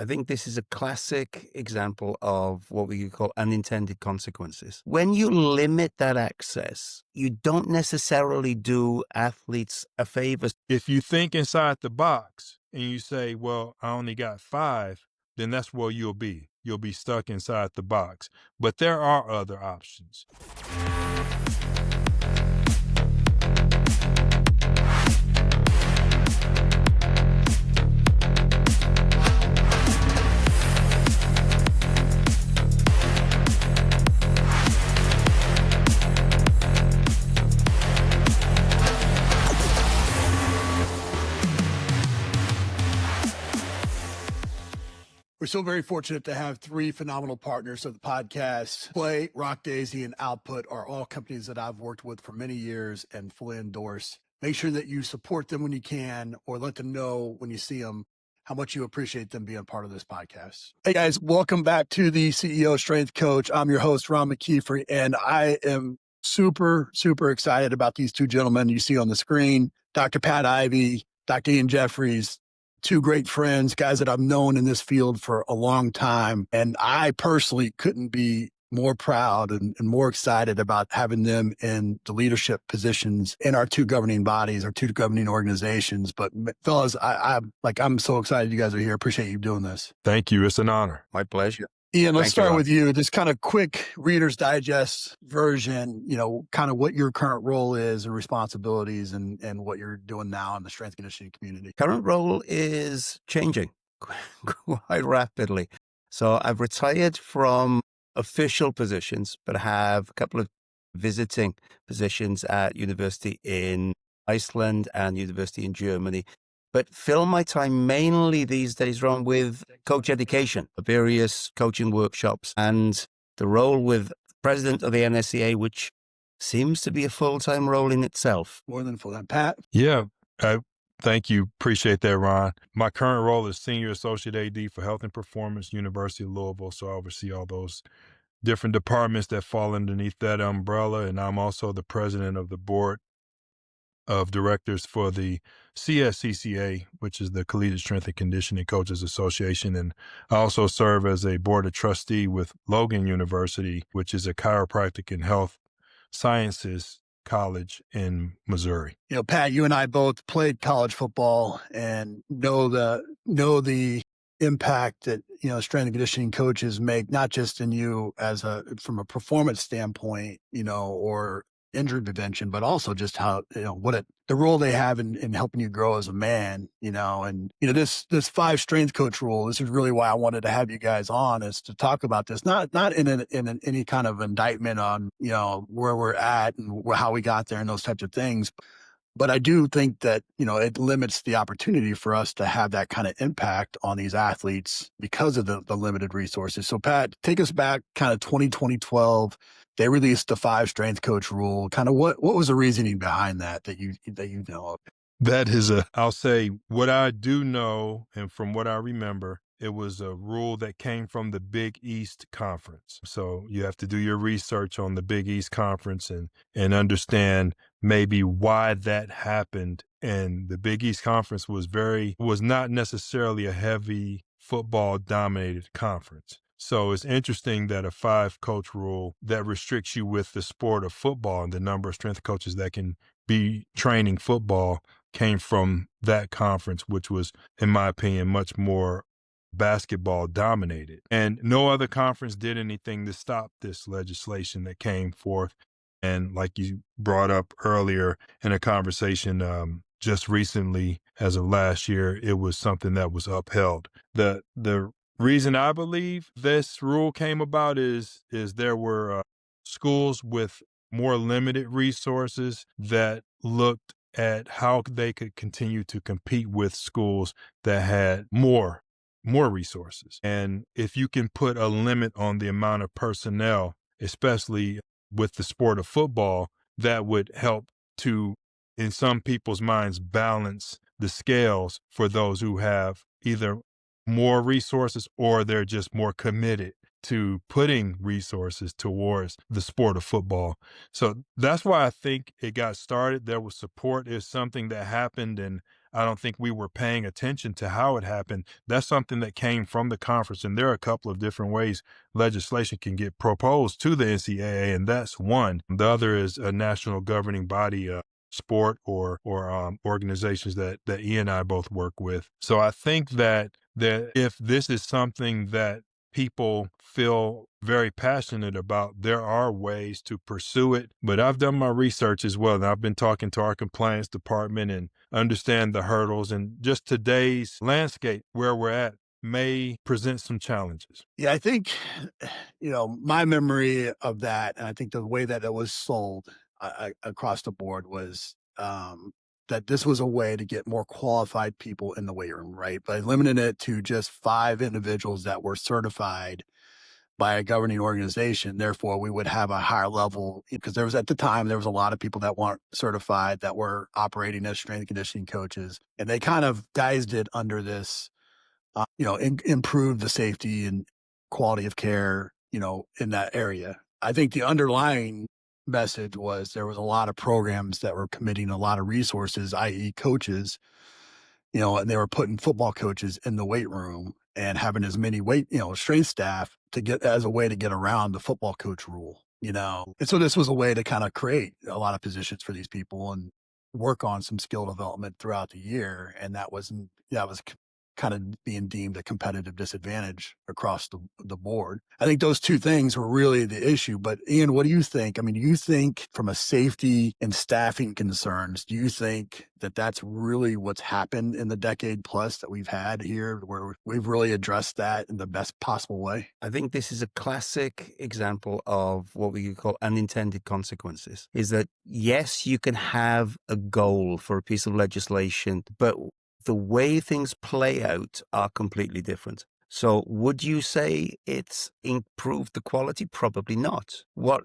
I think this is a classic example of what we could call unintended consequences. When you limit that access, you don't necessarily do athletes a favor. If you think inside the box and you say, well, I only got 5, then that's where you'll be. You'll be stuck inside the box. But there are other options. We're so very fortunate to have 3 phenomenal partners of the podcast. Play, Rock Daisy, and Output are all companies that I've worked with for many years and fully endorse. Make sure that you support them when you can, or let them know when you see them how much you appreciate them being part of this podcast. Hey guys, welcome back to the CEO Strength Coach. I'm your host, Ron McKeefery, and I am super, super excited about these 2 gentlemen you see on the screen, Dr. Pat Ivey, Dr. Ian Jeffries. 2 great friends, guys that I've known in this field for a long time. And I personally couldn't be more proud and more excited about having them in the leadership positions in our 2 governing bodies, our 2 governing organizations. But fellas, I'm so excited you guys are here. Appreciate you doing this. Thank you. It's an honor. My pleasure. Ian, let's Thank start you, with you. This kind of quick Reader's Digest version, kind of what your current role is and responsibilities and what you're doing now in the strength conditioning community. Current role is changing quite rapidly. So I've retired from official positions, but have a couple of visiting positions at university in Iceland and university in Germany. But fill my time mainly these days, Ron, with coach education, various coaching workshops, and the role with president of the NSCA, which seems to be a full-time role in itself. More than full-time. Pat? Yeah. Thank you. Appreciate that, Ron. My current role is Senior Associate AD for Health and Performance, University of Louisville. So I oversee all those different departments that fall underneath that umbrella. And I'm also the president of the board of directors for the CSCCA, which is the Collegiate Strength and Conditioning Coaches Association. And I also serve as a board of trustee with Logan University, which is a chiropractic and health sciences college in Missouri. Pat, you and I both played college football and know the impact that, strength and conditioning coaches make, not just in you from a performance standpoint, or injury prevention, but also just how, the role they have in helping you grow as a man, and, this 5 strength coach rule, this is really why I wanted to have you guys on, is to talk about this, not in any kind of indictment on, where we're at and how we got there and those types of things. But I do think that, it limits the opportunity for us to have that kind of impact on these athletes because of the limited resources. So Pat, take us back kind of 2012. They released the 5 strength coach rule. Kind of what was the reasoning behind that you know of? That is I'll say what I do know, and from what I remember, it was a rule that came from the Big East Conference. So you have to do your research on the Big East Conference and understand maybe why that happened. And the Big East Conference was not necessarily a heavy football dominated conference. So it's interesting that a 5 coach rule that restricts you with the sport of football and the number of strength coaches that can be training football came from that conference, which was, in my opinion, much more basketball dominated. And no other conference did anything to stop this legislation that came forth. And like you brought up earlier in a conversation just recently, as of last year, it was something that was upheld. The reason I believe this rule came about is there were schools with more limited resources that looked at how they could continue to compete with schools that had more resources. And if you can put a limit on the amount of personnel, especially with the sport of football, that would help to, in some people's minds, balance the scales for those who have either more resources or they're just more committed to putting resources towards the sport of football. So that's why I think it got started. There was support. It's something that happened, and I don't think we were paying attention to how it happened. That's something that came from the conference. And there are a couple of different ways legislation can get proposed to the NCAA, and that's one. The other is a national governing body, sport or organizations that E and I both work with. So I think that if this is something that people feel very passionate about, there are ways to pursue it. But I've done my research as well, and I've been talking to our compliance department and understand the hurdles, and just today's landscape where we're at may present some challenges. Yeah, I think, my memory of that, and I think the way that it was sold across the board was that this was a way to get more qualified people in the weight room, right? By limiting it to just 5 individuals that were certified by a governing organization. Therefore, we would have a higher level, because at the time, there was a lot of people that weren't certified that were operating as strength and conditioning coaches. And they kind of guised it under this, improve the safety and quality of care, in that area. I think the underlying message was there was a lot of programs that were committing a lot of resources, i.e. coaches, and they were putting football coaches in the weight room and having as many strength staff to get as a way to get around the football coach rule, And so this was a way to kind of create a lot of positions for these people and work on some skill development throughout the year. And that was kind of being deemed a competitive disadvantage across the board. I think those two things were really the issue. But Ian, what do you think? I mean, do you think from a safety and staffing concerns, do you think that that's really what's happened in the decade plus that we've had here, where we've really addressed that in the best possible way? I think this is a classic example of what we could call unintended consequences. Is that, yes, you can have a goal for a piece of legislation, but the way things play out are completely different. So would you say it's improved the quality? Probably not. What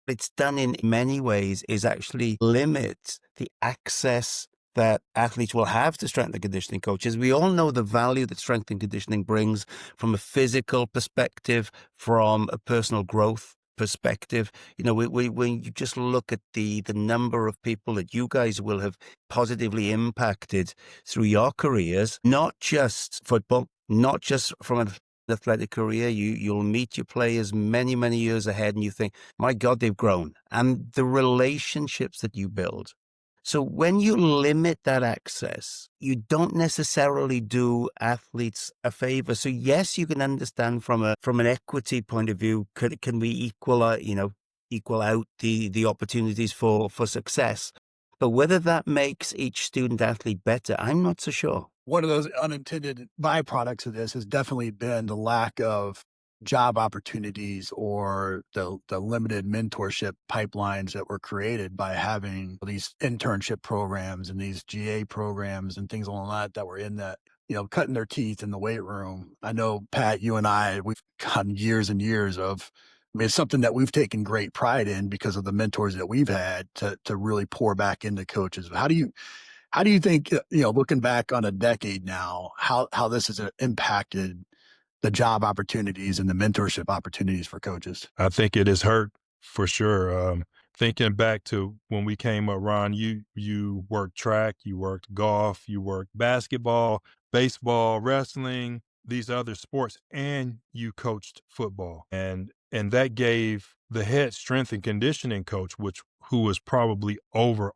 it's done in many ways is actually limit the access that athletes will have to strength and conditioning coaches. We all know the value that strength and conditioning brings from a physical perspective, from a personal growth perspective. When you just look at the number of people that you guys will have positively impacted through your careers, not just football, not just from an athletic career, you'll meet your players many, many years ahead and you think, my God, they've grown. And the relationships that you build. So when you limit that access, you don't necessarily do athletes a favor. So yes, you can understand from an equity point of view, can we equal out the opportunities for success? But whether that makes each student athlete better, I'm not so sure. One of those unintended byproducts of this has definitely been the lack of job opportunities or the limited mentorship pipelines that were created by having these internship programs and these GA programs and things like that were in that, cutting their teeth in the weight room. I know, Pat, you and we've gotten years and years of, it's something that we've taken great pride in because of the mentors that we've had to really pour back into coaches. How do you think, looking back on a decade now, how this has impacted the job opportunities and the mentorship opportunities for coaches? I think it has hurt for sure. Thinking back to when we came up, Ron, you worked track, you worked golf, you worked basketball, baseball, wrestling, these other sports, and you coached football. And that gave the head strength and conditioning coach, who was probably over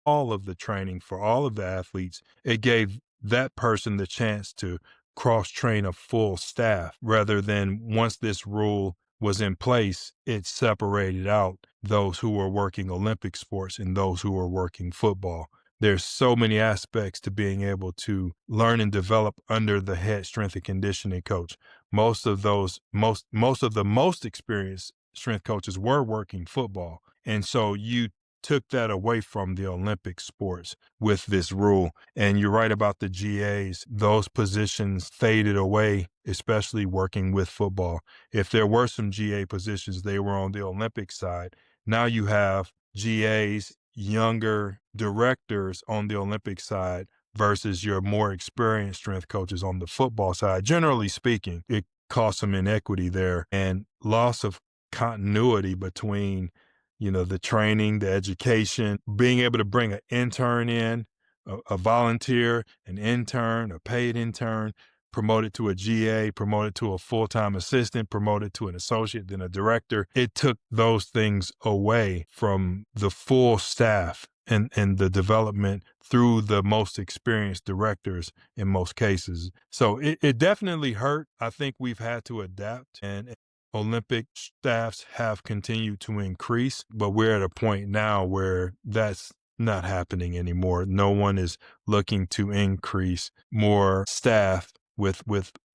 all of the training for all of the athletes, it gave that person the chance to cross train a full staff rather than, once this rule was in place, it separated out those who were working Olympic sports and those who were working football. There's so many aspects to being able to learn and develop under the head strength and conditioning coach. Most of the most experienced strength coaches were working football. And so you took that away from the Olympic sports with this rule. And you're right about the GAs. Those positions faded away, especially working with football. If there were some GA positions, they were on the Olympic side. Now you have GAs, younger directors on the Olympic side versus your more experienced strength coaches on the football side. Generally speaking, it caused some inequity there and loss of continuity between the training, the education, being able to bring an intern in a volunteer, an intern, a paid intern, promoted to a GA, promoted to a full-time assistant, promoted to an associate, then a director. It took those things away from the full staff and the development through the most experienced directors in most cases. So it definitely hurt. I think we've had to adapt, and Olympic staffs have continued to increase, but we're at a point now where that's not happening anymore. No one is looking to increase more staff with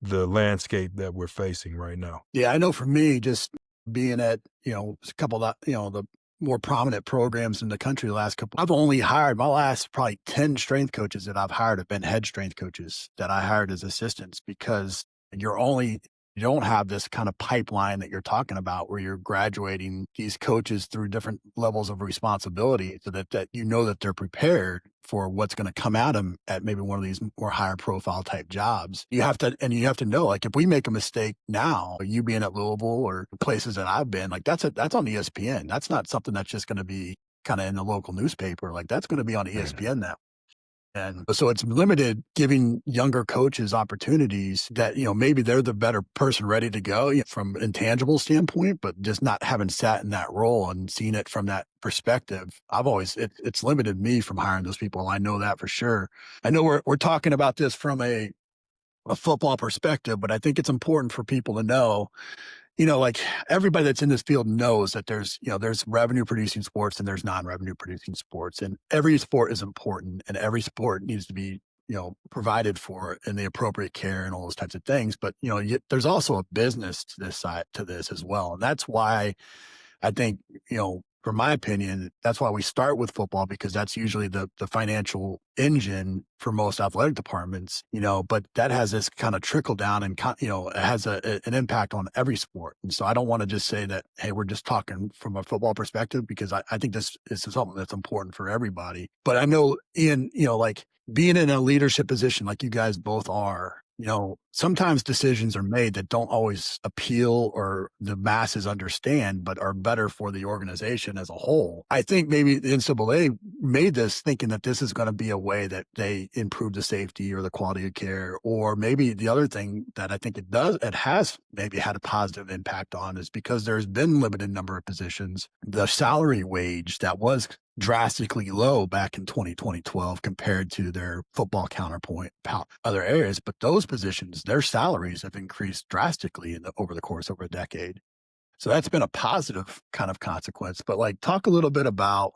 the landscape that we're facing right now. Yeah, I know for me, just being at, a couple of, the more prominent programs in the country the last couple, I've only hired my last probably 10 strength coaches that I've hired have been head strength coaches that I hired as assistants because you don't have this kind of pipeline that you're talking about where you're graduating these coaches through different levels of responsibility so that that they're prepared for what's going to come at them at maybe one of these more higher profile type jobs. You have to know, like, if we make a mistake now, you being at Louisville or places that I've been, like that's on ESPN. That's not something that's just going to be kind of in the local newspaper. Like that's going to be on ESPN now. And so it's limited giving younger coaches opportunities that, maybe they're the better person ready to go from an intangible standpoint, but just not having sat in that role and seen it from that perspective. It's limited me from hiring those people. I know that for sure. I know we're talking about this from a football perspective, but I think it's important for people to know, like everybody that's in this field knows that there's revenue producing sports and there's non-revenue producing sports, and every sport is important and every sport needs to be, provided for in the appropriate care and all those types of things. But, there's also a business to this side to this as well. And that's why I think, from my opinion, that's why we start with football, because that's usually the financial engine for most athletic departments, but that has this kind of trickle down and, it has an impact on every sport. And so I don't want to just say that, hey, we're just talking from a football perspective, because I think this is something that's important for everybody. But I know, Ian, like being in a leadership position like you guys both are, sometimes decisions are made that don't always appeal or the masses understand, but are better for the organization as a whole. I think maybe the NCAA made this thinking that this is going to be a way that they improve the safety or the quality of care. Or maybe the other thing that I think it has maybe had a positive impact on is because there's been limited number of positions, the salary wage that was drastically low back in 2012 compared to their football counterpoint other areas. But those positions, their salaries have increased drastically over the course of a decade. So that's been a positive kind of consequence. But like, talk a little bit about,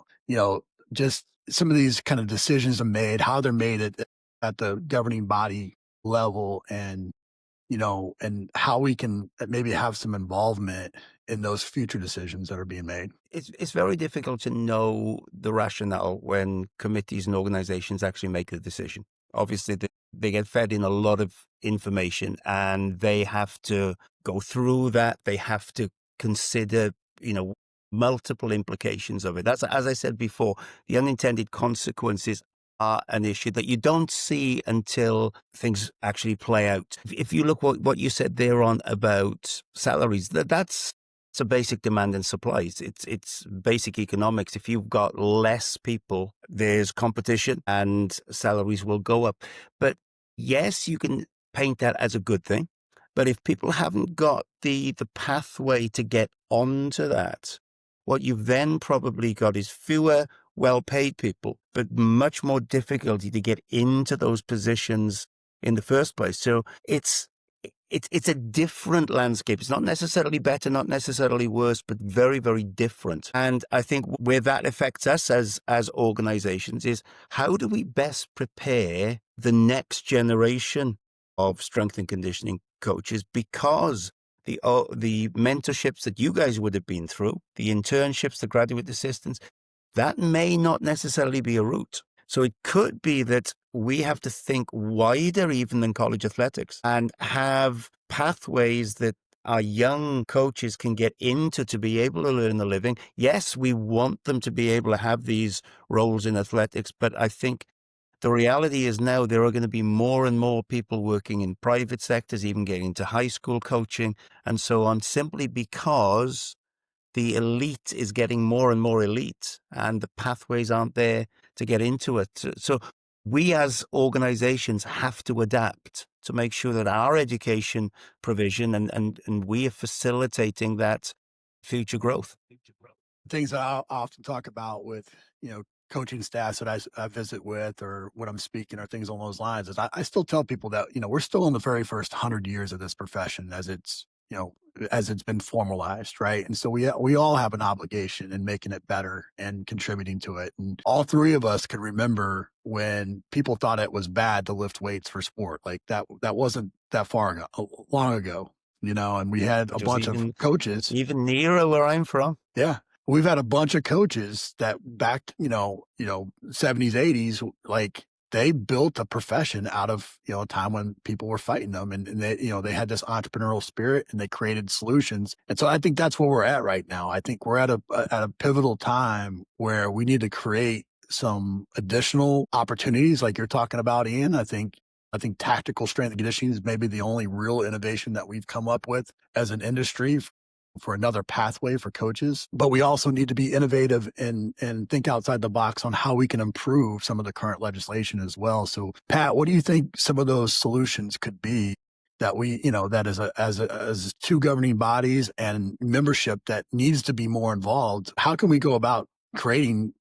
just some of these kind of decisions are made, how they're made at the governing body level, and and how we can maybe have some involvement in those future decisions that are being made. It's very difficult to know the rationale when committees and organizations actually make the decision. Obviously, they get fed in a lot of information and they have to go through that. They have to consider, multiple implications of it. That's, as I said before, the unintended consequences are an issue that you don't see until things actually play out. If you look what you said there on about salaries, that's a basic demand and supply. It's basic economics. If you've got less people, there's competition and salaries will go up. But yes, you can paint that as a good thing. But if people haven't got the pathway to get onto that, what you've then probably got is fewer well-paid people, but much more difficulty to get into those positions in the first place. So it's a different landscape. It's not necessarily better, not necessarily worse, but very, very different. And I think where that affects us as organizations is, how do we best prepare the next generation of strength and conditioning coaches? Because the mentorships that you guys would have been through, the internships, the graduate assistants, that may not necessarily be a route. So it could be that we have to think wider even than college athletics and have pathways that our young coaches can get into to be able to earn a living. Yes, we want them to be able to have these roles in athletics, but I think the reality is now there are going to be more and more people working in private sectors, even getting into high school coaching and so on, simply because the elite is getting more and more elite and the pathways aren't there to get into it. So we as organizations have to adapt to make sure that our education provision and we are facilitating that future growth. Things that I often talk about with, coaching staffs that I visit with or when I'm speaking or things along those lines is I still tell people that, we're still in the very first 100 years of this profession as it's been formalized, right? And so we all have an obligation in making it better and contributing to it. And all three of us can remember when people thought it was bad to lift weights for sport. Like that wasn't that long ago, and we had a bunch of coaches. Even nearer where I'm from. Yeah. We've had a bunch of coaches that back, 70s, 80s, like they built a profession out of, a time when people were fighting them and they, they had this entrepreneurial spirit and they created solutions. And so I think that's where we're at right now. I think we're at a pivotal time where we need to create some additional opportunities like you're talking about, Ian. I think tactical strength and conditioning is maybe the only real innovation that we've come up with as an industry for another pathway for coaches. But we also need to be innovative and think outside the box on how we can improve some of the current legislation as well. So Pat, what do you think some of those solutions could be that we, that as two governing bodies and membership that needs to be more involved? How can we go about creating,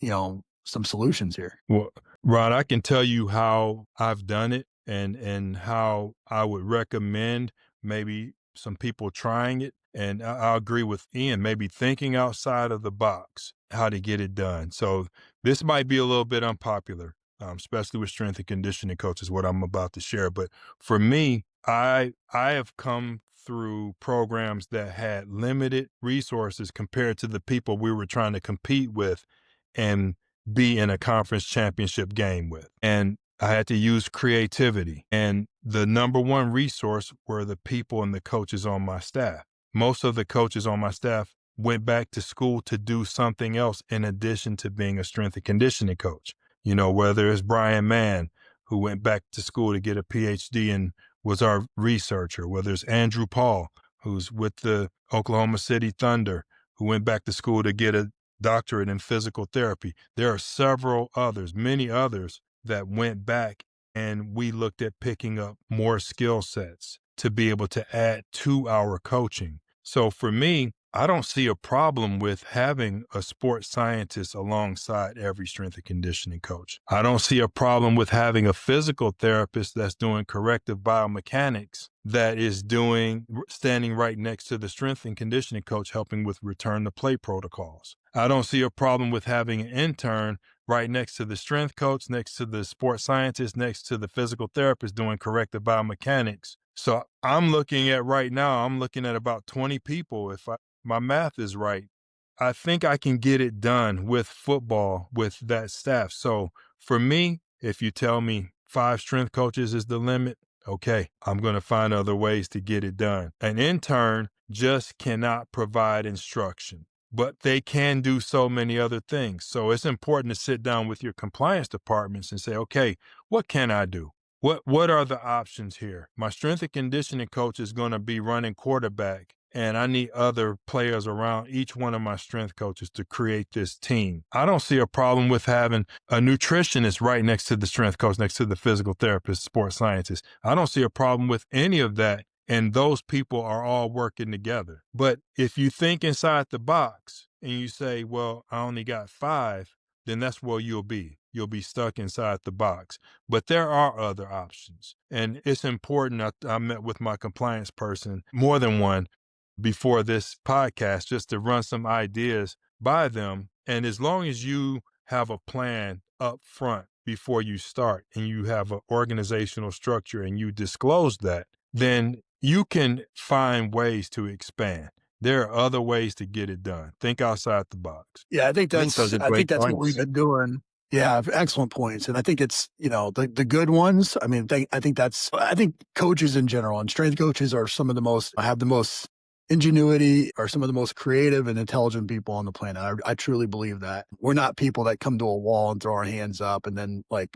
some solutions here? Well, Ron, I can tell you how I've done it and how I would recommend maybe some people trying it. And I agree with Ian, maybe thinking outside of the box, how to get it done. So this might be a little bit unpopular, especially with strength and conditioning coaches, what I'm about to share. But for me, I have come through programs that had limited resources compared to the people we were trying to compete with and be in a conference championship game with. And I had to use creativity. And the number one resource were the people and the coaches on my staff. Most of the coaches on my staff went back to school to do something else in addition to being a strength and conditioning coach. Whether it's Brian Mann, who went back to school to get a PhD and was our researcher, whether it's Andrew Paul, who's with the Oklahoma City Thunder, who went back to school to get a doctorate in physical therapy. There are several others, many others that went back, and we looked at picking up more skill sets to be able to add to our coaching. So for me, I don't see a problem with having a sports scientist alongside every strength and conditioning coach. I don't see a problem with having a physical therapist that's doing corrective biomechanics that is standing right next to the strength and conditioning coach helping with return to play protocols. I don't see a problem with having an intern right next to the strength coach, next to the sports scientist, next to the physical therapist doing corrective biomechanics. So I'm looking at about 20 people. If my math is right, I think I can get it done with football with that staff. So for me, if you tell me 5 strength coaches is the limit, okay, I'm going to find other ways to get it done. An intern just cannot provide instruction, but they can do so many other things. So it's important to sit down with your compliance departments and say, okay, what can I do? What are the options here? My strength and conditioning coach is going to be running quarterback, and I need other players around each one of my strength coaches to create this team. I don't see a problem with having a nutritionist right next to the strength coach, next to the physical therapist, sports scientist. I don't see a problem with any of that, and those people are all working together. But if you think inside the box and you say, well, I only got 5, then that's where you'll be. You'll be stuck inside the box. But there are other options. And it's important. I met with my compliance person, more than one, before this podcast, just to run some ideas by them. And as long as you have a plan up front before you start and you have an organizational structure and you disclose that, then you can find ways to expand. There are other ways to get it done. Think outside the box. Yeah, I think that's those are great what we've been doing. Yeah, excellent points. And I think it's, the good ones. I mean, I think coaches in general and strength coaches are have the most ingenuity are some of the most creative and intelligent people on the planet. I truly believe that. We're not people that come to a wall and throw our hands up and then like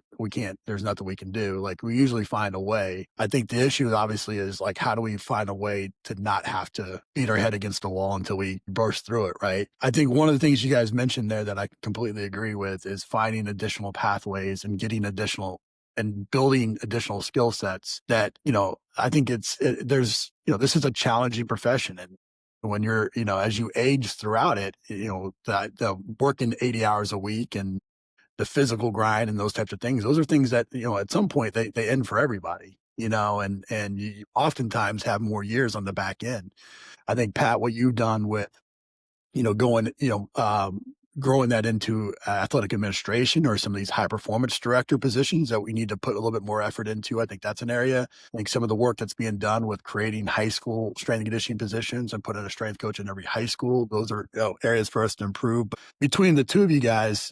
there's nothing we can do. Like we usually find a way. I think the issue obviously is like, how do we find a way to not have to beat our head against the wall until we burst through it, right? I think one of the things you guys mentioned there that I completely agree with is finding additional pathways and getting additional and building additional skill sets that, I think this is a challenging profession. And when you're, as you age throughout it, the working 80 hours a week and the physical grind and those types of things, those are things that, at some point they end for everybody, and you oftentimes have more years on the back end. I think, Pat, what you've done with, going, growing that into athletic administration or some of these high performance director positions that we need to put a little bit more effort into. I think that's an area. I think some of the work that's being done with creating high school strength and conditioning positions and putting a strength coach in every high school, those are areas for us to improve. But between the two of you guys,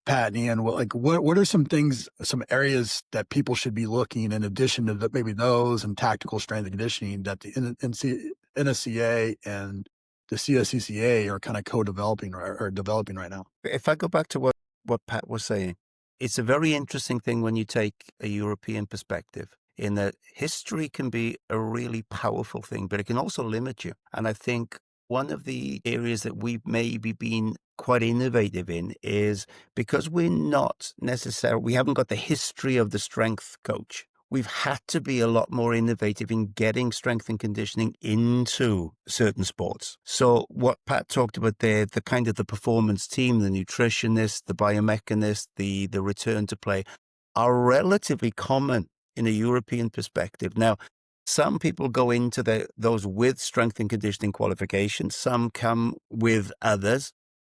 Pat and Ian, what are some things, some areas that people should be looking in addition to maybe those and tactical strength and conditioning that the NSCA and the CSCCA are kind of co-developing or developing right now? If I go back to what Pat was saying, it's a very interesting thing when you take a European perspective, in that history can be a really powerful thing, but it can also limit you. And I think one of the areas that we've maybe been quite innovative in is because we haven't got the history of the strength coach. We've had to be a lot more innovative in getting strength and conditioning into certain sports. So what Pat talked about there, the kind of the performance team, the nutritionist, the biomechanist, the return to play, are relatively common in a European perspective. Now, some people go into those with strength and conditioning qualifications. Some come with others.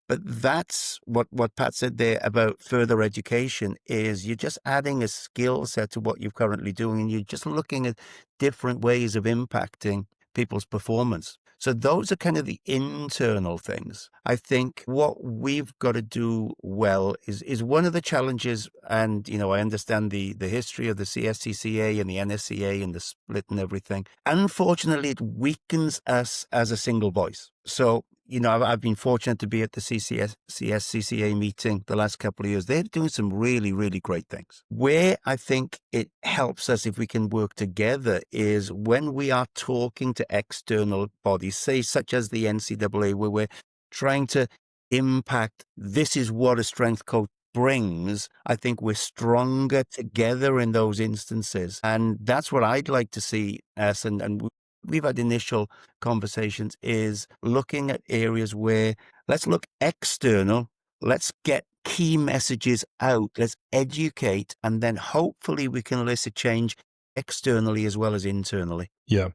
But that's what Pat said there about further education is you're just adding a skill set to what you're currently doing, and you're just looking at different ways of impacting people's performance. So those are kind of the internal things. I think what we've got to do well is one of the challenges, and, I understand the history of the CSCCA and the NSCA and the split and everything. Unfortunately, it weakens us as a single voice. So, I've been fortunate to be at the CSCCA meeting the last couple of years. They're doing some really, really great things. Where I think it helps us if we can work together is when we are talking to external bodies, say such as the NCAA, where we're trying to impact, this is what a strength coach brings. I think we're stronger together in those instances. And that's what I'd like to see us, and we've had initial conversations, is looking at areas where let's look external, let's get key messages out, let's educate, and then hopefully we can elicit change externally as well as internally. Yeah.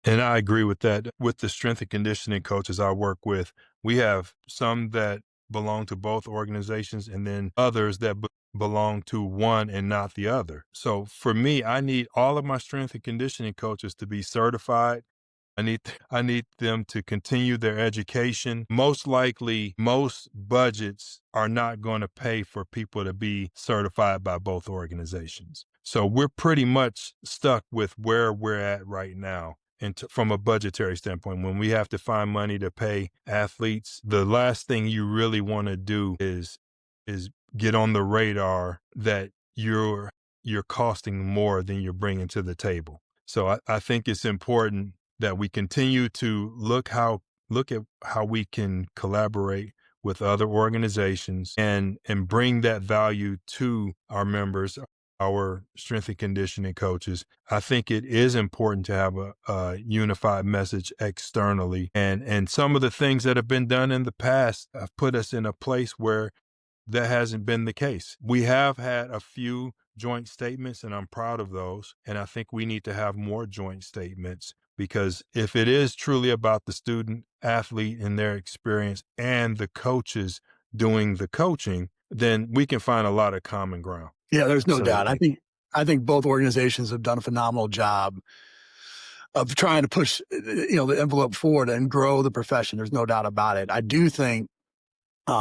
And I agree with that. With the strength and conditioning coaches I work with, we have some that belong to both organizations and then others that belong to one and not the other. So for me, I need all of my strength and conditioning coaches to be certified. I need them to continue their education. Most likely, most budgets are not going to pay for people to be certified by both organizations. So we're pretty much stuck with where we're at right now. And from a budgetary standpoint, when we have to find money to pay athletes, the last thing you really want to do is get on the radar that you're costing more than you're bringing to the table. So I think it's important that we continue to look at how we can collaborate with other organizations and bring that value to our members, our strength and conditioning coaches. I think it is important to have a unified message externally. And some of the things that have been done in the past have put us in a place where that hasn't been the case. We have had a few joint statements, and I'm proud of those. And I think we need to have more joint statements, because if it is truly about the student athlete and their experience and the coaches doing the coaching, then we can find a lot of common ground. Yeah, there's no doubt. Absolutely. I think both organizations have done a phenomenal job of trying to push, the envelope forward and grow the profession. There's no doubt about it. I do think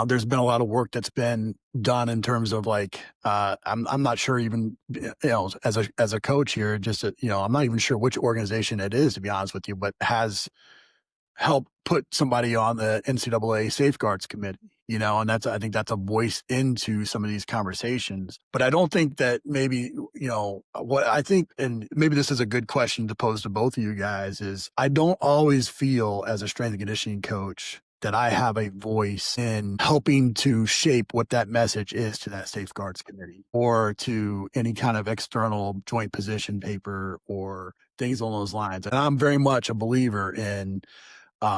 there's been a lot of work that's been done in terms of I'm not sure even, as a coach here, I'm not even sure which organization it is, to be honest with you, but has help put somebody on the NCAA safeguards committee, and I think that's a voice into some of these conversations. But I don't think that maybe, what I think, and maybe this is a good question to pose to both of you guys, is I don't always feel as a strength and conditioning coach that I have a voice in helping to shape what that message is to that safeguards committee or to any kind of external joint position paper or things along those lines. And I'm very much a believer in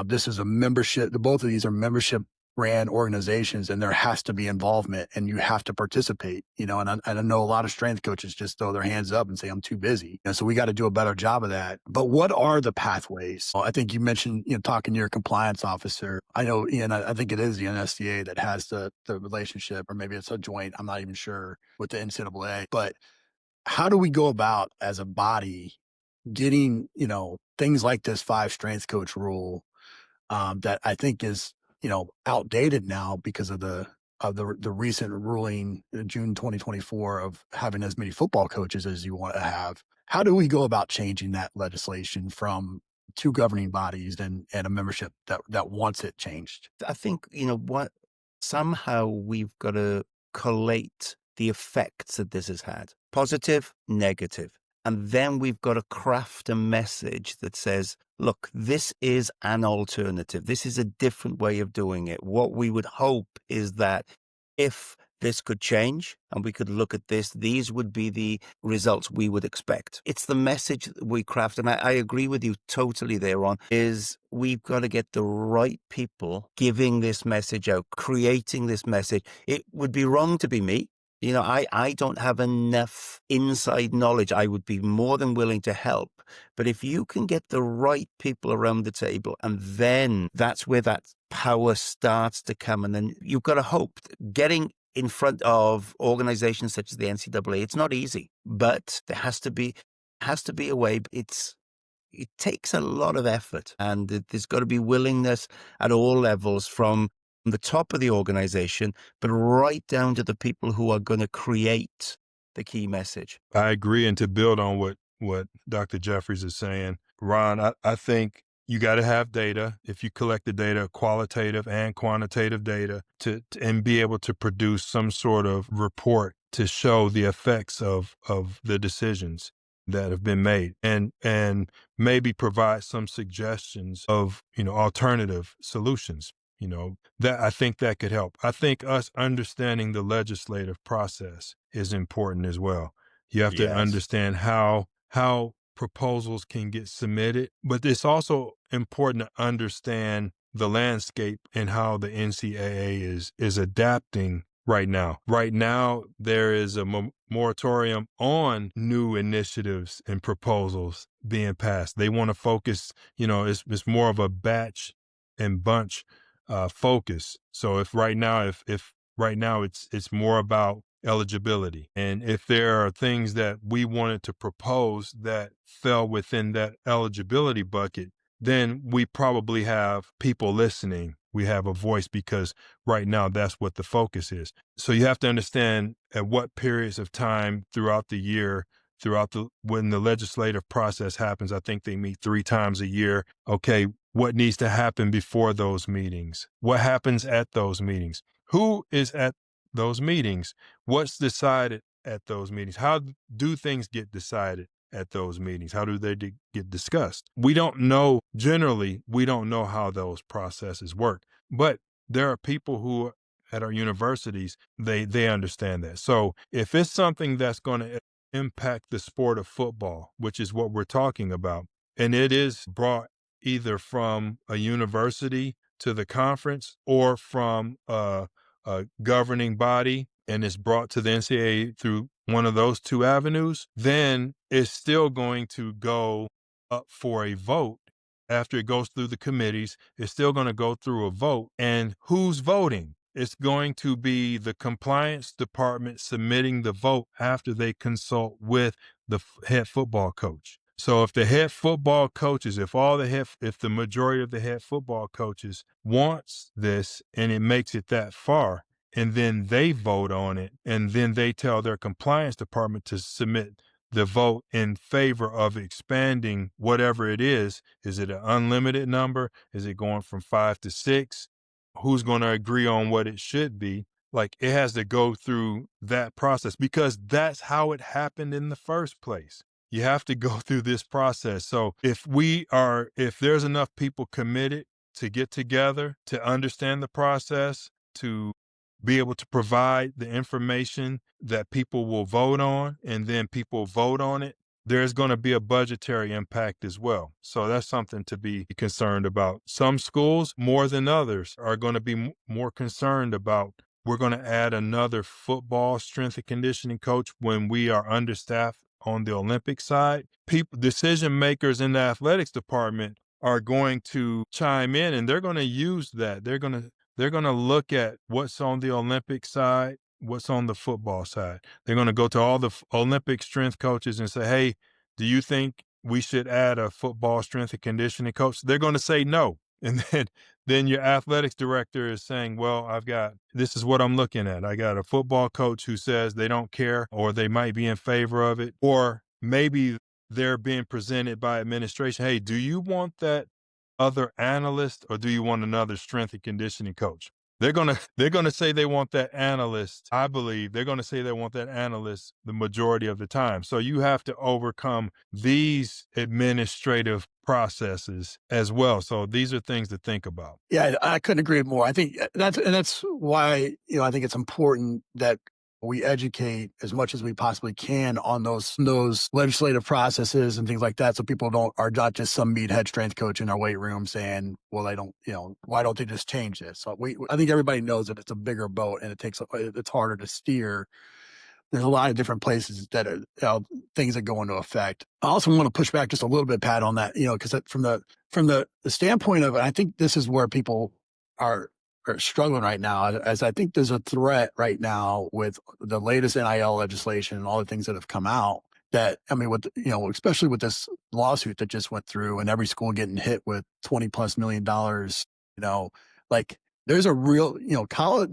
this is a membership. Both of these are membership ran organizations, and there has to be involvement, and you have to participate. And I know a lot of strength coaches just throw their hands up and say, "I'm too busy." And so we got to do a better job of that. But what are the pathways? Well, I think you mentioned, talking to your compliance officer. I know, Ian. I think it is the NSCA that has the relationship, or maybe it's a joint. I'm not even sure with the NCAA. But how do we go about as a body getting things like this 5 strength coach rule? That I think is, outdated now because of the recent ruling in June 2024 of having as many football coaches as you want to have. How do we go about changing that legislation from 2 governing bodies and a membership that wants it changed? I think, what somehow we've got to collate the effects that this has had, positive, negative. And then we've got to craft a message that says, look, this is an alternative. This is a different way of doing it. What we would hope is that if this could change and we could look at this, these would be the results we would expect. It's the message that we craft. And I agree with you totally there on, is we've got to get the right people giving this message out, creating this message. It would be wrong to be me. I don't have enough inside knowledge. I would be more than willing to help. But if you can get the right people around the table, and then that's where that power starts to come. And then you've got to hope getting in front of organizations such as the NCAA, it's not easy, but there has to be a way. It takes a lot of effort, and there's got to be willingness at all levels, from the top of the organization, but right down to the people who are going to create the key message. I agree. And to build on what Dr. Jeffries is saying, Ron, I think you got to have data. If you collect the data, qualitative and quantitative data, and be able to produce some sort of report to show the effects of the decisions that have been made, and maybe provide some suggestions of, alternative solutions. That I think that could help. I think us understanding the legislative process is important as well. You have to Yes. understand how proposals can get submitted, but it's also important to understand the landscape and how the NCAA is adapting right now. Right now, there is a moratorium on new initiatives and proposals being passed. They want to focus, it's more of a batch and bunch focus. So if right now it's more about eligibility, and if there are things that we wanted to propose that fell within that eligibility bucket, then we probably have people listening. We have a voice, because right now that's what the focus is. So you have to understand at what periods of time throughout the year, when the legislative process happens. I think they meet 3 times a year. Okay, what needs to happen before those meetings? What happens at those meetings? Who is at those meetings? What's decided at those meetings? How do things get decided at those meetings? How do they get discussed? Generally, we don't know how those processes work, but there are people who at our universities, they understand that. So if it's something that's going to impact the sport of football, which is what we're talking about, and it is brought either from a university to the conference or from a governing body, and it's brought to the NCAA through one of those 2 avenues, then it's still going to go up for a vote. After it goes through the committees, it's still going to go through a vote. And who's voting? It's going to be the compliance department submitting the vote after they consult with the head football coach. So if the head football coaches, if the majority of the head football coaches wants this and it makes it that far, and then they vote on it, and then they tell their compliance department to submit the vote in favor of expanding whatever it is. Is it an unlimited number? Is it going from 5 to 6? Who's going to agree on what it should be? Like, it has to go through that process because that's how it happened in the first place. You have to go through this process. So if there's enough people committed to get together, to understand the process, to be able to provide the information that people will vote on, and then people vote on it, there's going to be a budgetary impact as well. So that's something to be concerned about. Some schools, more than others, are going to be more concerned about, we're going to add another football strength and conditioning coach when we are understaffed on the Olympic side. Decision makers in the athletics department are going to chime in, and they're going to use that. They're going to look at what's on the Olympic side, what's on the football side. They're going to go to all the Olympic strength coaches and say, hey, do you think we should add a football strength and conditioning coach? They're going to say no. And then your athletics director is saying, well, this is what I'm looking at. I got a football coach who says they don't care, or they might be in favor of it, or maybe they're being presented by administration. Hey, do you want that other analyst, or do you want another strength and conditioning coach? They're gonna say they want that analyst. I believe they're gonna say they want that analyst the majority of the time. So you have to overcome these administrative processes as well. So these are things to think about. Yeah, I couldn't agree more. I think that's why, I think it's important that we educate as much as we possibly can on those legislative processes and things like that, so people are not just some meathead strength coach in our weight room saying, well, I don't, why don't they just change this? So I think everybody knows that it's a bigger boat and it's harder to steer. There's a lot of different places that are things that go into effect. I also want to push back just a little bit, Pat, on that, because from the standpoint of, I think this is where people are struggling right now, as I think there's a threat right now with the latest NIL legislation and all the things that have come out. That, especially with this lawsuit that just went through, and every school getting hit with $20+ million, like there's a real, college,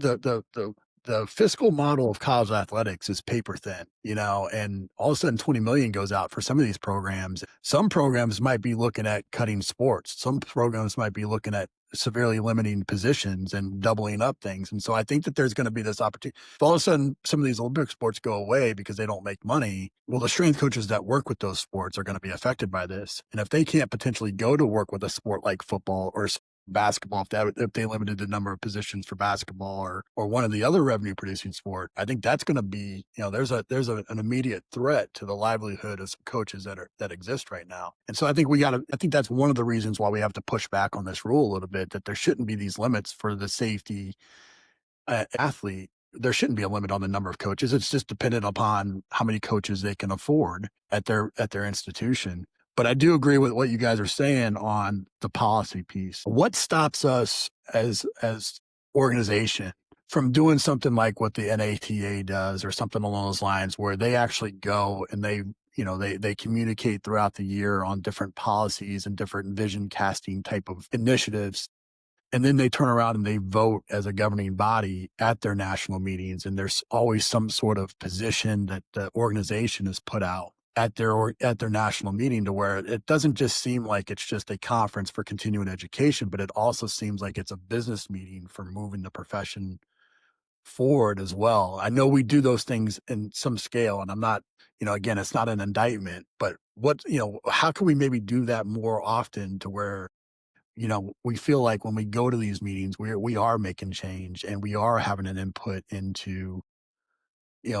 the fiscal model of college athletics is paper thin, and all of a sudden 20 million goes out for some of these programs. Some programs might be looking at cutting sports. Some programs might be looking at severely limiting positions and doubling up things. And so I think that there's going to be this opportunity. If all of a sudden some of these Olympic sports go away because they don't make money, well, the strength coaches that work with those sports are going to be affected by this. And if they can't potentially go to work with a sport like football or basketball, if they limited the number of positions for basketball or one of the other revenue producing sport, I think that's going to be, there's an immediate threat to the livelihood of some coaches that exist right now. And so I think I think that's one of the reasons why we have to push back on this rule a little bit, that there shouldn't be these limits for the safety athlete. There shouldn't be a limit on the number of coaches. It's just dependent upon how many coaches they can afford at their institution. But I do agree with what you guys are saying on the policy piece. What stops us as organization from doing something like what the NATA does, or something along those lines, where they actually go and they communicate throughout the year on different policies and different vision casting type of initiatives, and then they turn around and they vote as a governing body at their national meetings, and there's always some sort of position that the organization has put out at their national meeting, to where it doesn't just seem like it's just a conference for continuing education, but it also seems like it's a business meeting for moving the profession forward as well. I know we do those things in some scale, and I'm not, again, it's not an indictment, but how can we maybe do that more often, to where, we feel like when we go to these meetings, we are making change and we are having an input into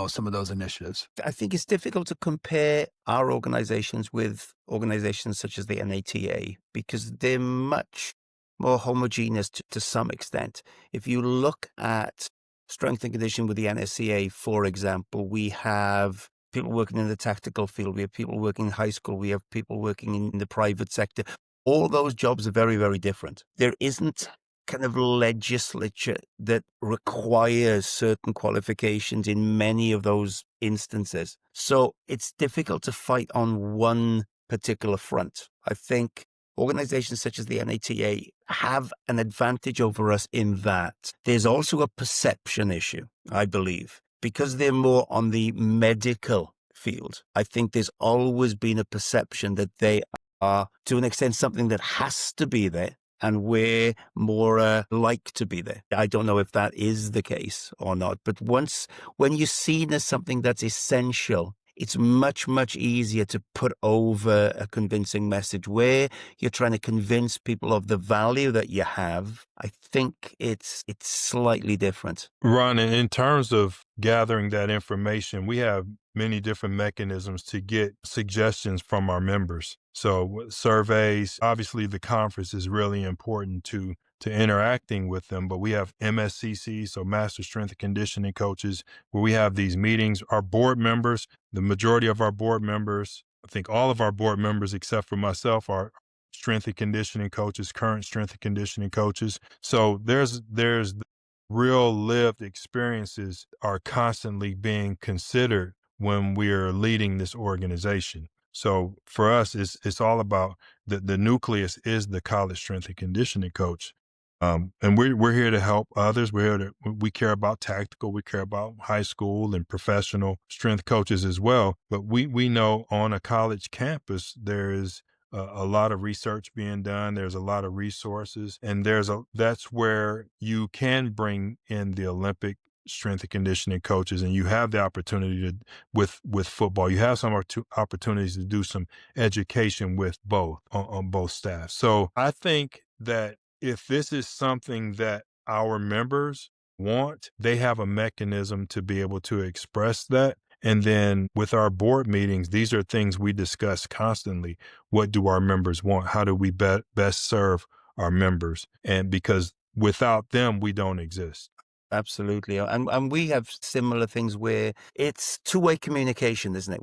some of those initiatives. I think it's difficult to compare our organizations with organizations such as the NATA, because they're much more homogeneous to some extent. If you look at strength and conditioning with the NSCA, for example, we have people working in the tactical field, we have people working in high school, we have people working in the private sector. All those jobs are very, very different. There isn't kind of legislature that requires certain qualifications in many of those instances. So it's difficult to fight on one particular front. I think organizations such as the NATA have an advantage over us in that. There's also a perception issue, I believe, because they're more on the medical field. I think there's always been a perception that they are, to an extent, something that has to be there, and we're more like to be there. I don't know if that is the case or not, but when you're seen as something that's essential, it's much, much easier to put over a convincing message. Where you're trying to convince people of the value that you have, I think it's slightly different. Ron, in terms of gathering that information, we have many different mechanisms to get suggestions from our members. So surveys, obviously the conference is really important to interacting with them, but we have MSCC, so Master Strength and Conditioning Coaches, where we have these meetings. Our board members, the majority of our board members, I think all of our board members except for myself are strength and conditioning coaches, current strength and conditioning coaches. So there's real lived experiences are constantly being considered when we're leading this organization. So for us, it's all about the nucleus is the college strength and conditioning coach. And we're here to help others. We care about tactical, we care about high school and professional strength coaches as well. But we know on a college campus, there is a lot of research being done. There's a lot of resources, and that's where you can bring in the Olympic strength and conditioning coaches, and you have the opportunity to with football. You have some opportunities to do some education with both on both staff. So I think that if this is something that our members want, they have a mechanism to be able to express that. And then with our board meetings, these are things we discuss constantly. What do our members want? How do we best serve our members? And because without them, we don't exist. Absolutely. And we have similar things where it's two-way communication, isn't it?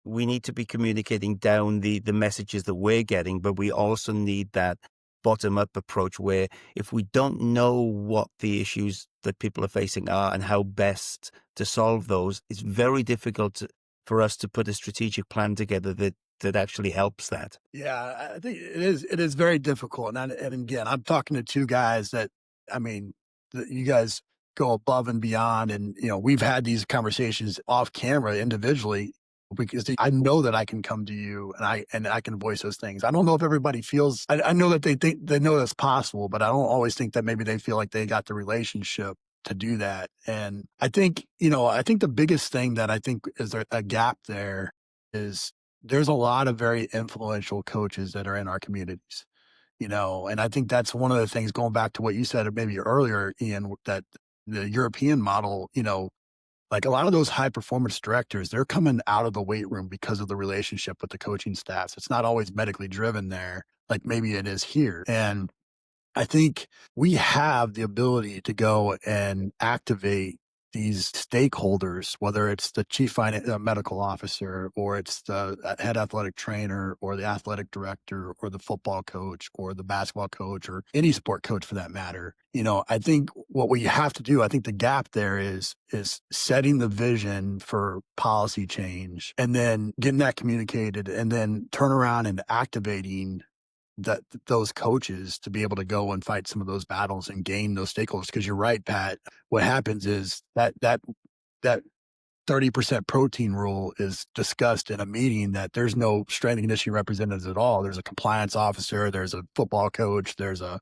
We need to be communicating down the messages that we're getting, but we also need that bottom-up approach where if we don't know what the issues that people are facing are and how best to solve those, it's very difficult for us to put a strategic plan together that actually helps that. Yeah, I think it is very difficult. And again, I'm talking to two guys that, I mean, you guys go above and beyond. And, we've had these conversations off camera individually because I know that I can come to you and I can voice those things. I don't know if everybody feels, I know that they know that's possible, but I don't always think that maybe they feel like they got the relationship to do that. And I think the biggest thing that I think is a gap there is there's a lot of very influential coaches that are in our communities, and I think that's one of the things going back to what you said maybe earlier, Ian, that the European model, like a lot of those high performance directors, they're coming out of the weight room because of the relationship with the coaching staffs. It's not always medically driven there, like maybe it is here. And I think we have the ability to go and activate these stakeholders, whether it's the chief medical officer or it's the head athletic trainer or the athletic director or the football coach or the basketball coach or any sport coach for that matter. I think what we have to do, I think the gap there is setting the vision for policy change and then getting that communicated and then turn around and activating those coaches to be able to go and fight some of those battles and gain those stakeholders. Because you're right, Pat. What happens is that 30% protein rule is discussed in a meeting that there's no strength and conditioning representatives at all. There's a compliance officer, there's a football coach, there's a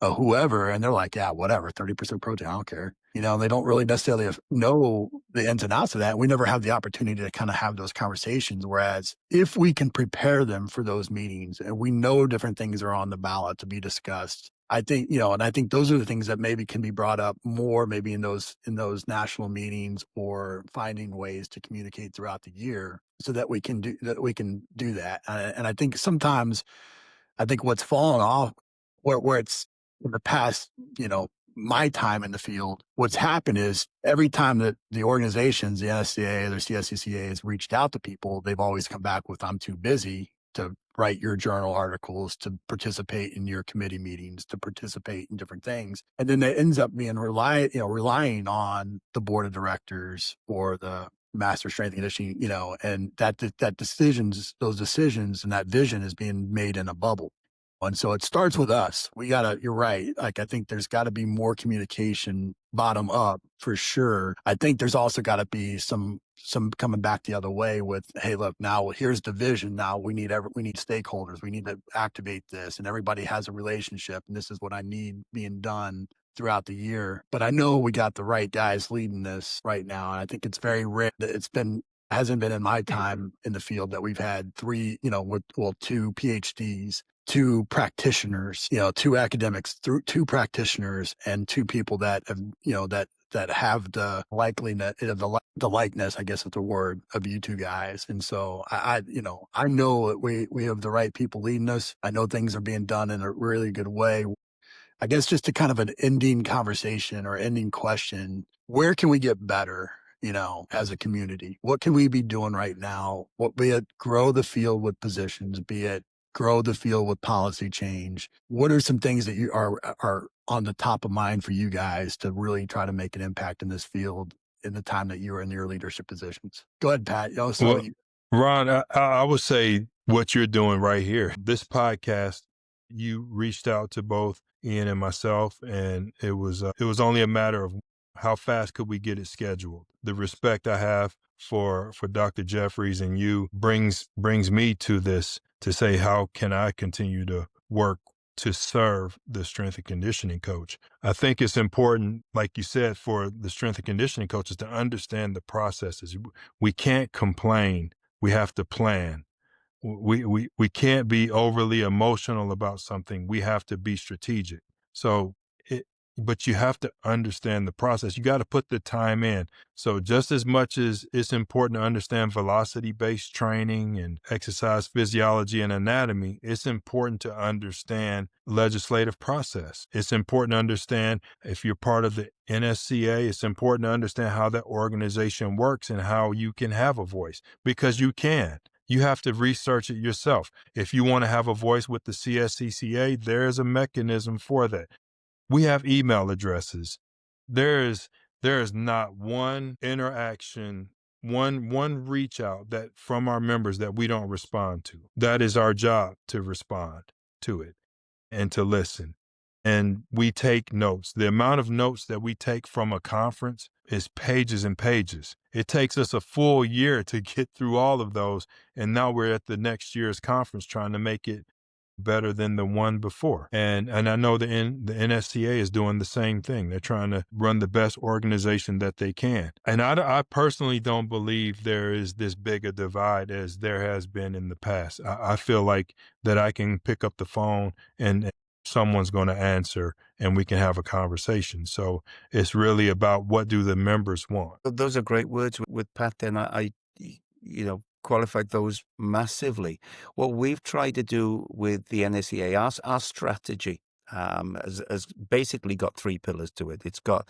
whoever, and they're like, yeah, whatever, 30% protein, I don't care. They don't really necessarily know the ins and outs of that. We never have the opportunity to kind of have those conversations. Whereas if we can prepare them for those meetings and we know different things are on the ballot to be discussed, I think, and I think those are the things that maybe can be brought up more maybe in those national meetings or finding ways to communicate throughout the year so that we can do that. And I think sometimes, what's fallen off where it's in the past, my time in the field, what's happened is every time that the organizations, the NSCA or the CSCCA has reached out to people, they've always come back with, I'm too busy to write your journal articles, to participate in your committee meetings, to participate in different things. And then it ends up being relying on the board of directors or the master strength and conditioning, and those decisions and that vision is being made in a bubble. And so it starts with us. You're right. Like, I think there's got to be more communication bottom up for sure. I think there's also got to be some coming back the other way with, hey, look, now here's the vision. Now we need stakeholders. We need to activate this, and everybody has a relationship, and this is what I need being done throughout the year. But I know we got the right guys leading this right now. And I think it's very rare that hasn't been in my time in the field that we've had two PhDs, two practitioners, two academics, two practitioners, and two people that have, that have the likeliness, the likeness, I guess is the word, of you two guys. And so I know that we have the right people leading us. I know things are being done in a really good way. I guess just to kind of an ending conversation or ending question, where can we get better, as a community? What can we be doing right now? Be it grow the field with positions, be it grow the field with policy change. What are some things that you are on the top of mind for you guys to really try to make an impact in this field in the time that you were in your leadership positions? Go ahead, Pat. Well, Ron, I would say what you're doing right here. This podcast, you reached out to both Ian and myself, and it was only a matter of how fast could we get it scheduled. The respect I have for Dr. Jeffries and you brings me to this to say, how can I continue to work to serve the strength and conditioning coach? I think it's important, like you said, for the strength and conditioning coaches to understand the processes. We can't complain. We have to plan. We can't be overly emotional about something. We have to be strategic. So but you have to understand the process. You got to put the time in. So just as much as it's important to understand velocity-based training and exercise physiology and anatomy, it's important to understand legislative process. It's important to understand, if you're part of the NSCA, it's important to understand how that organization works and how you can have a voice, because you can. You have to research it yourself. If you want to have a voice with the CSCCA, there's a mechanism for that. We have email addresses. There is not one interaction, one reach out that from our members that we don't respond to. That is our job, to respond to it and to listen. And we take notes. The amount of notes that we take from a conference is pages and pages. It takes us a full year to get through all of those. And now we're at the next year's conference trying to make it better than the one before. And I know the NSCA is doing the same thing. They're trying to run the best organization that they can. And I personally don't believe there is this big a divide as there has been in the past. I feel like that I can pick up the phone and someone's going to answer and we can have a conversation. So it's really about, what do the members want? Those are great words with Pat. Then I qualified those massively. What we've tried to do with the NSCA, our strategy has basically got three pillars to it. It's got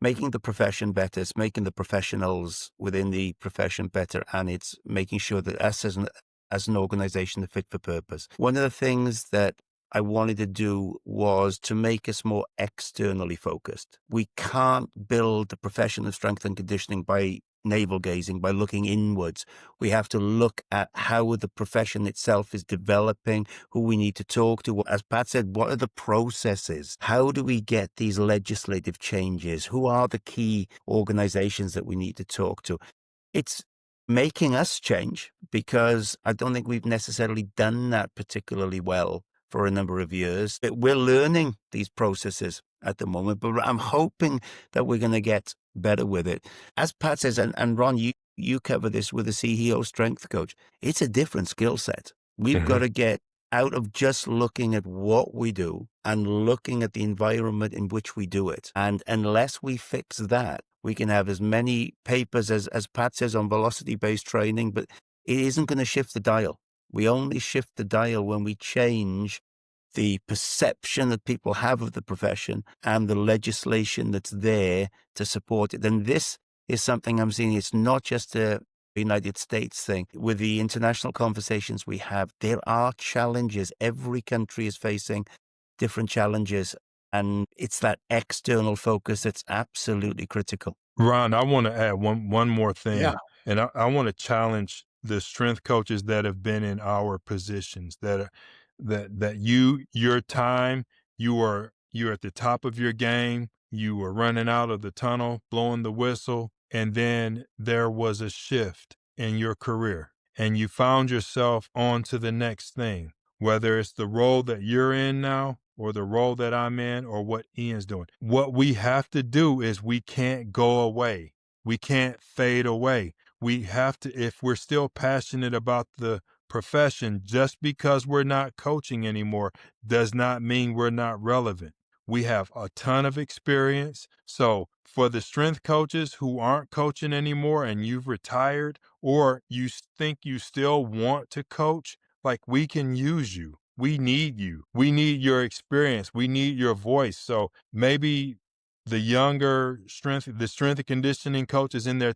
making the profession better, it's making the professionals within the profession better, and it's making sure that us as an organization are fit for purpose. One of the things that I wanted to do was to make us more externally focused. We can't build the profession of strength and conditioning by navel gazing, by looking inwards. We have to look at how the profession itself is developing, who we need to talk to. As Pat said, what are the processes? How do we get these legislative changes? Who are the key organizations that we need to talk to? It's making us change, because I don't think we've necessarily done that particularly well for a number of years. We're learning these processes at the moment, but I'm hoping that we're going to get better with it. As Pat says, and Ron, you cover this with a CEO strength coach, it's a different skill set. We've got to get out of just looking at what we do and looking at the environment in which we do it. And unless we fix that, we can have as many papers as Pat says on velocity-based training, but it isn't going to shift the dial. We only shift the dial when we change the perception that people have of the profession and the legislation that's there to support it. And this is something I'm seeing. It's not just a United States thing. With the international conversations we have, there are challenges. Every country is facing different challenges, and it's that external focus that's absolutely critical. Ron, I want to add one more thing. Yeah. And I want to challenge the strength coaches that have been in our positions, that that your time, you're at the top of your game, you were running out of the tunnel, blowing the whistle, and then there was a shift in your career and you found yourself on to the next thing, whether it's the role that you're in now or the role that I'm in or what Ian's doing. What we have to do is we can't go away. We can't fade away. We have to, if we're still passionate about the profession, just because we're not coaching anymore does not mean we're not relevant. We have a ton of experience. So, for the strength coaches who aren't coaching anymore and you've retired, or you think you still want to coach, like, we can use you. We need you. We need your experience. We need your voice. So maybe the younger the strength and conditioning coaches in their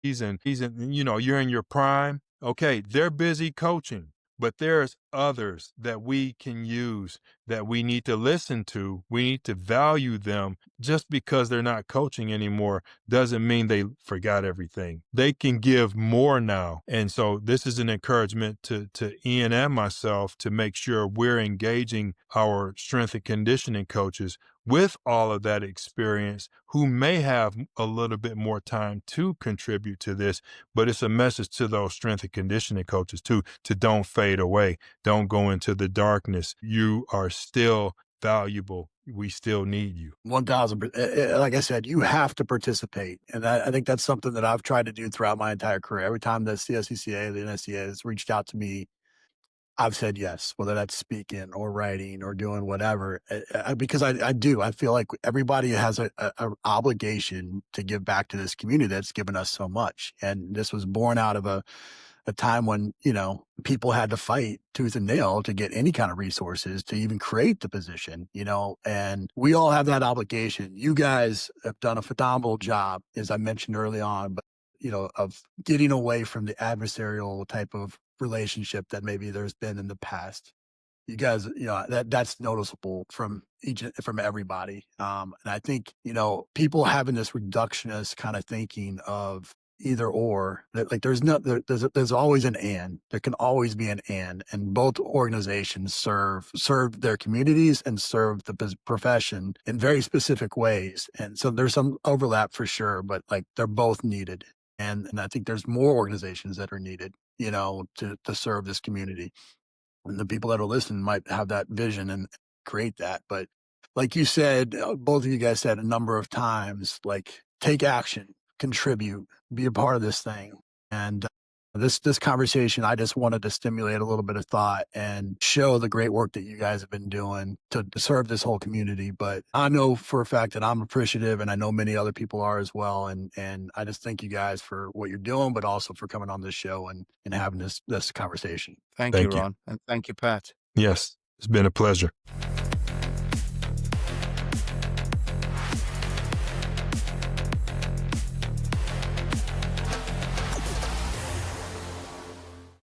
season, you're in your prime. Okay, they're busy coaching, but there's others that we can use that we need to listen to. We need to value them. Just because they're not coaching anymore doesn't mean they forgot everything. They can give more now. And so this is an encouragement to Ian and myself to make sure we're engaging our strength and conditioning coaches with all of that experience who may have a little bit more time to contribute to this, but it's a message to those strength and conditioning coaches too, to don't fade away. Don't go into the darkness. You are still valuable. We still need you. 1,000%. Like I said, you have to participate. And I think that's something that I've tried to do throughout my entire career. Every time the CSCCA, the NSCA has reached out to me, I've said yes, whether that's speaking or writing or doing whatever, because I do. I feel like everybody has a obligation to give back to this community that's given us so much. And this was born out of a time when, people had to fight tooth and nail to get any kind of resources to even create the position, and we all have that obligation. You guys have done a phenomenal job, as I mentioned early on, but of getting away from the adversarial type of relationship that maybe there's been in the past. You guys, that's noticeable from everybody. And I think, people having this reductionist kind of thinking of either or, that like there's always an and. There can always be an and both organizations serve their communities and serve the profession in very specific ways. And so there's some overlap for sure, but like they're both needed. And I think there's more organizations that are needed, to serve this community. And the people that are listening might have that vision and create that. But like you said, both of you guys said a number of times, like, take action, contribute, be a part of this thing. And this conversation, I just wanted to stimulate a little bit of thought and show the great work that you guys have been doing to serve this whole community. But I know for a fact that I'm appreciative, and I know many other people are as well. And I just thank you guys for what you're doing, but also for coming on this show and having this conversation. Thank you, Thank you. Ron. And thank you, Pat. Yes, it's been a pleasure.